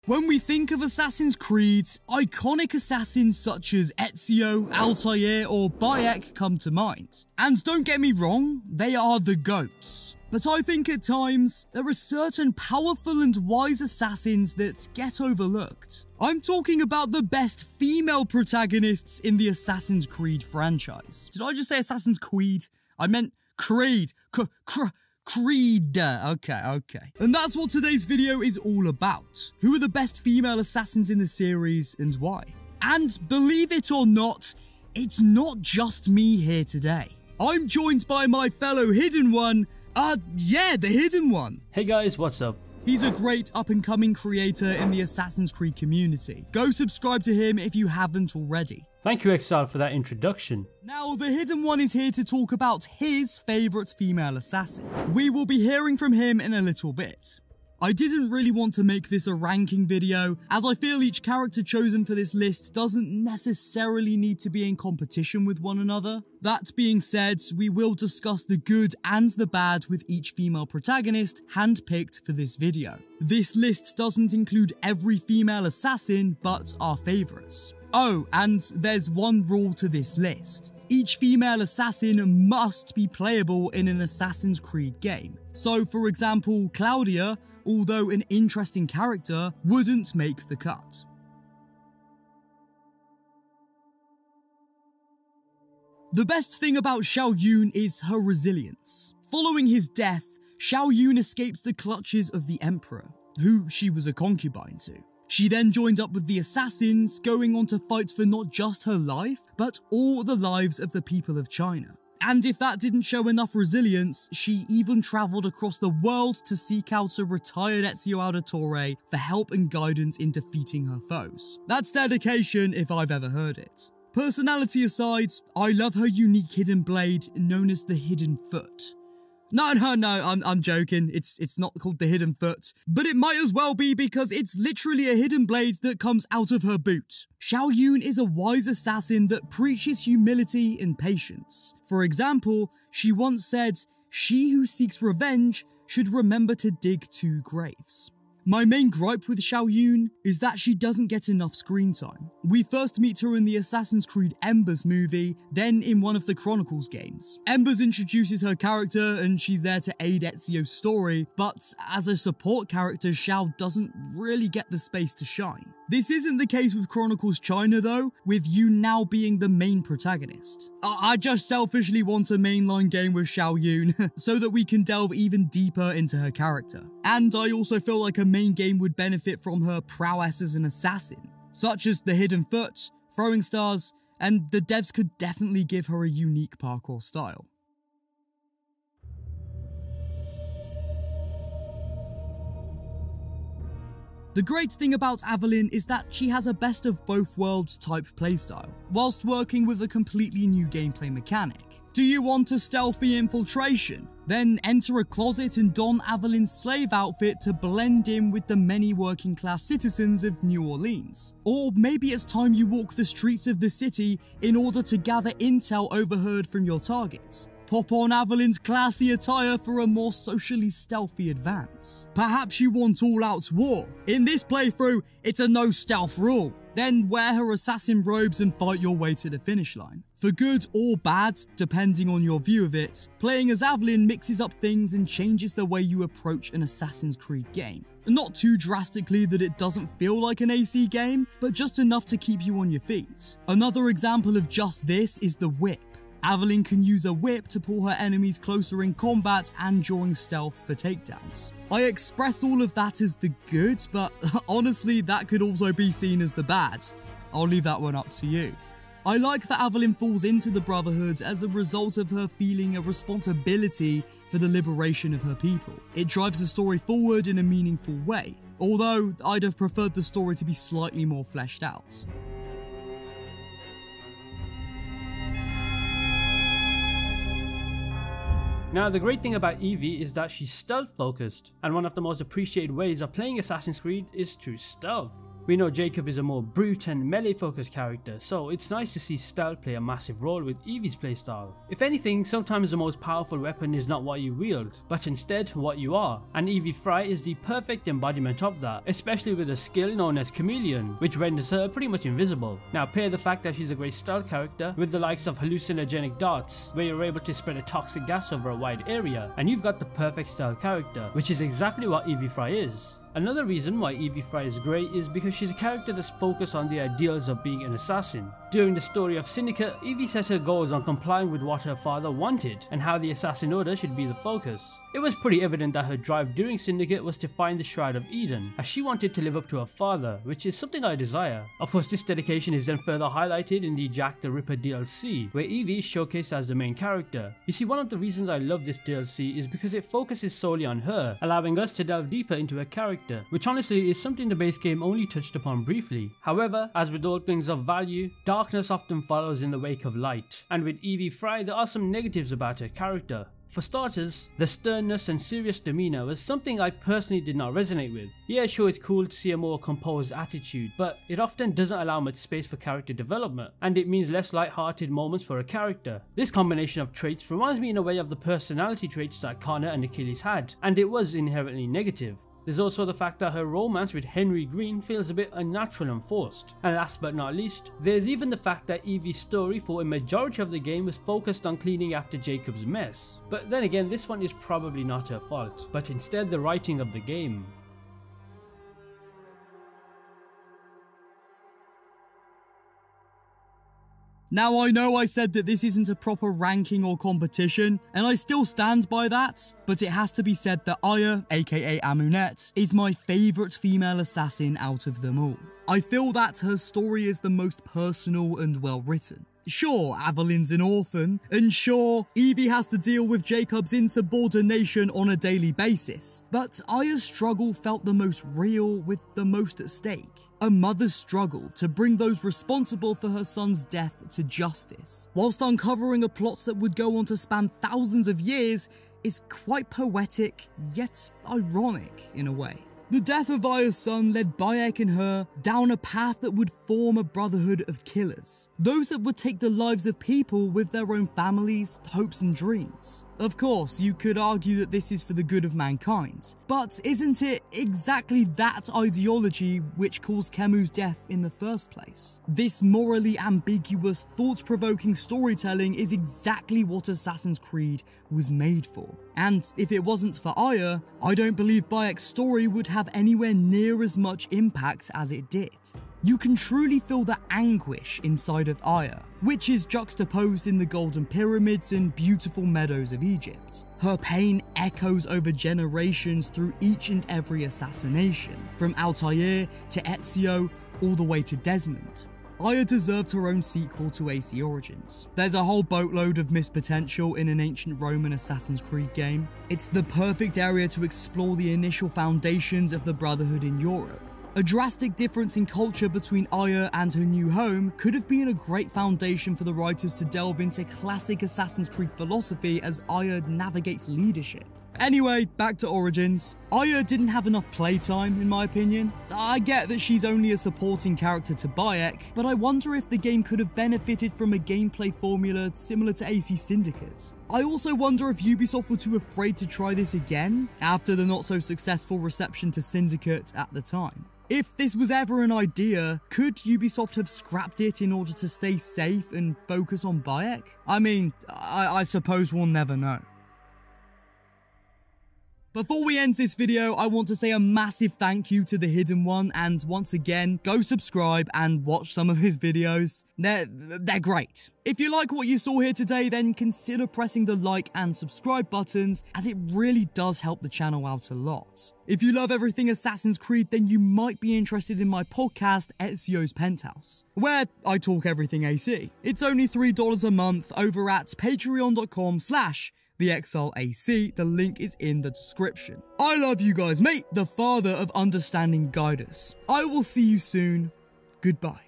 When we think of Assassin's Creed, iconic assassins such as Ezio, Altair, or Bayek come to mind. And don't get me wrong, they are the GOATs. But I think at times, there are certain powerful and wise assassins that get overlooked. I'm talking about the best female protagonists in the Assassin's Creed franchise. Did I just say Assassin's Creed? I meant Creed. Creed. Okay. And that's what today's video is all about. Who are the best female assassins in the series and why? And believe it or not, it's not just me here today. I'm joined by my fellow Hidden One. The Hidden One. Hey guys, what's up? He's a great up-and-coming creator in the Assassin's Creed community. Go subscribe to him if you haven't already. Thank you, Exile, for that introduction. Now, the Hidden One is here to talk about his favourite female assassin. We will be hearing from him in a little bit. I didn't really want to make this a ranking video, as I feel each character chosen for this list doesn't necessarily need to be in competition with one another. That being said, we will discuss the good and the bad with each female protagonist handpicked for this video. This list doesn't include every female assassin, but our favourites. Oh, and there's one rule to this list. Each female assassin must be playable in an Assassin's Creed game. So, for example, Claudia, although an interesting character, wouldn't make the cut. The best thing about Shao Jun is her resilience. Following his death, Shao Jun escaped the clutches of the Emperor, who she was a concubine to. She then joined up with the assassins, going on to fight for not just her life, but all the lives of the people of China. And if that didn't show enough resilience, she even travelled across the world to seek out a retired Ezio Auditore for help and guidance in defeating her foes. That's dedication if I've ever heard it. Personality aside, I love her unique hidden blade known as the Hidden Foot. No, I'm joking. It's not called the Hidden Foot, but it might as well be because it's literally a hidden blade that comes out of her boot. Shao Jun is a wise assassin that preaches humility and patience. For example, she once said, "She who seeks revenge should remember to dig 2 graves." My main gripe with Shao Jun is that she doesn't get enough screen time. We first meet her in the Assassin's Creed Embers movie, then in one of the Chronicles games. Embers introduces her character and she's there to aid Ezio's story, but as a support character, Shao doesn't really get the space to shine. This isn't the case with Chronicles China though, with Yun now being the main protagonist. I just selfishly want a mainline game with Shao Jun, so that we can delve even deeper into her character. And I also feel like a main game would benefit from her prowess as an assassin, such as the Hidden Foot, throwing stars, and the devs could definitely give her a unique parkour style. The great thing about Aveline is that she has a best of both worlds type playstyle, whilst working with a completely new gameplay mechanic. Do you want a stealthy infiltration? Then enter a closet and don Aveline's slave outfit to blend in with the many working class citizens of New Orleans. Or maybe it's time you walk the streets of the city in order to gather intel overheard from your targets. Pop on Aveline's classy attire for a more socially stealthy advance. Perhaps you want all-out war. In this playthrough, it's a no-stealth rule. Then wear her assassin robes and fight your way to the finish line. For good or bad, depending on your view of it, playing as Aveline mixes up things and changes the way you approach an Assassin's Creed game. Not too drastically that it doesn't feel like an AC game, but just enough to keep you on your feet. Another example of just this is the whip. Aveline can use a whip to pull her enemies closer in combat and during stealth for takedowns. I expressed all of that as the good, but honestly that could also be seen as the bad. I'll leave that one up to you. I like that Aveline falls into the Brotherhood as a result of her feeling a responsibility for the liberation of her people. It drives the story forward in a meaningful way, although I'd have preferred the story to be slightly more fleshed out. Now, the great thing about Evie is that she's stealth focused, and one of the most appreciated ways of playing Assassin's Creed is through stealth. We know Jacob is a more brute and melee focused character, so it's nice to see stealth play a massive role with Evie's playstyle. If anything, sometimes the most powerful weapon is not what you wield, but instead what you are, and Evie Frye is the perfect embodiment of that, especially with a skill known as Chameleon, which renders her pretty much invisible. Now pair the fact that she's a great stealth character with the likes of hallucinogenic darts, where you're able to spread a toxic gas over a wide area, and you've got the perfect stealth character, which is exactly what Evie Frye is. Another reason why Evie Frye is great is because she's a character that's focused on the ideals of being an assassin. During the story of Syndicate, Evie set her goals on complying with what her father wanted and how the assassin order should be the focus. It was pretty evident that her drive during Syndicate was to find the Shroud of Eden, as she wanted to live up to her father, which is something I desire. Of course, this dedication is then further highlighted in the Jack the Ripper DLC, where Evie is showcased as the main character. You see, one of the reasons I love this DLC is because it focuses solely on her, allowing us to delve deeper into her character, which honestly is something the base game only touched upon briefly. However, as with all things of value, darkness often follows in the wake of light, and with Evie Frye there are some negatives about her character. For starters, the sternness and serious demeanour was something I personally did not resonate with. Yeah, sure, it's cool to see a more composed attitude, but it often doesn't allow much space for character development, and it means less light-hearted moments for a character. This combination of traits reminds me in a way of the personality traits that Connor and Achilles had, and it was inherently negative. There's also the fact that her romance with Henry Green feels a bit unnatural and forced. And last but not least, there's even the fact that Evie's story for a majority of the game was focused on cleaning after Jacob's mess. But then again, this one is probably not her fault, but instead the writing of the game. Now I know I said that this isn't a proper ranking or competition, and I still stand by that, but it has to be said that Aya, aka Amunet, is my favourite female assassin out of them all. I feel that her story is the most personal and well written. Sure, Aveline's an orphan, and sure, Evie has to deal with Jacob's insubordination on a daily basis, but Aya's struggle felt the most real with the most at stake. A mother's struggle to bring those responsible for her son's death to justice, whilst uncovering a plot that would go on to span thousands of years, is quite poetic, yet ironic in a way. The death of Aya's son led Bayek and her down a path that would form a brotherhood of killers. Those that would take the lives of people with their own families, hopes and dreams. Of course, you could argue that this is for the good of mankind, but isn't it exactly that ideology which caused Kemu's death in the first place? This morally ambiguous, thought-provoking storytelling is exactly what Assassin's Creed was made for. And if it wasn't for Aya, I don't believe Bayek's story would have anywhere near as much impact as it did. You can truly feel the anguish inside of Aya, which is juxtaposed in the Golden Pyramids and beautiful meadows of Egypt. Her pain echoes over generations through each and every assassination, from Altair to Ezio, all the way to Desmond. Aya deserved her own sequel to AC Origins. There's a whole boatload of missed potential in an ancient Roman Assassin's Creed game. It's the perfect area to explore the initial foundations of the Brotherhood in Europe. A drastic difference in culture between Aya and her new home could have been a great foundation for the writers to delve into classic Assassin's Creed philosophy as Aya navigates leadership. Anyway, back to Origins. Aya didn't have enough playtime, in my opinion. I get that she's only a supporting character to Bayek, but I wonder if the game could have benefited from a gameplay formula similar to AC Syndicate. I also wonder if Ubisoft were too afraid to try this again, after the not so successful reception to Syndicate at the time. If this was ever an idea, could Ubisoft have scrapped it in order to stay safe and focus on Bayek? I mean, I suppose we'll never know. Before we end this video, I want to say a massive thank you to the Hidden One, and once again, go subscribe and watch some of his videos. They're great. If you like what you saw here today, then consider pressing the like and subscribe buttons, as it really does help the channel out a lot. If you love everything Assassin's Creed, then you might be interested in my podcast, Ezio's Penthouse, where I talk everything AC. It's only $3 a month over at patreon.com/TheExileAC. The link is in the description. I love you guys. May the Father of Understanding guide us. I will see you soon. Goodbye.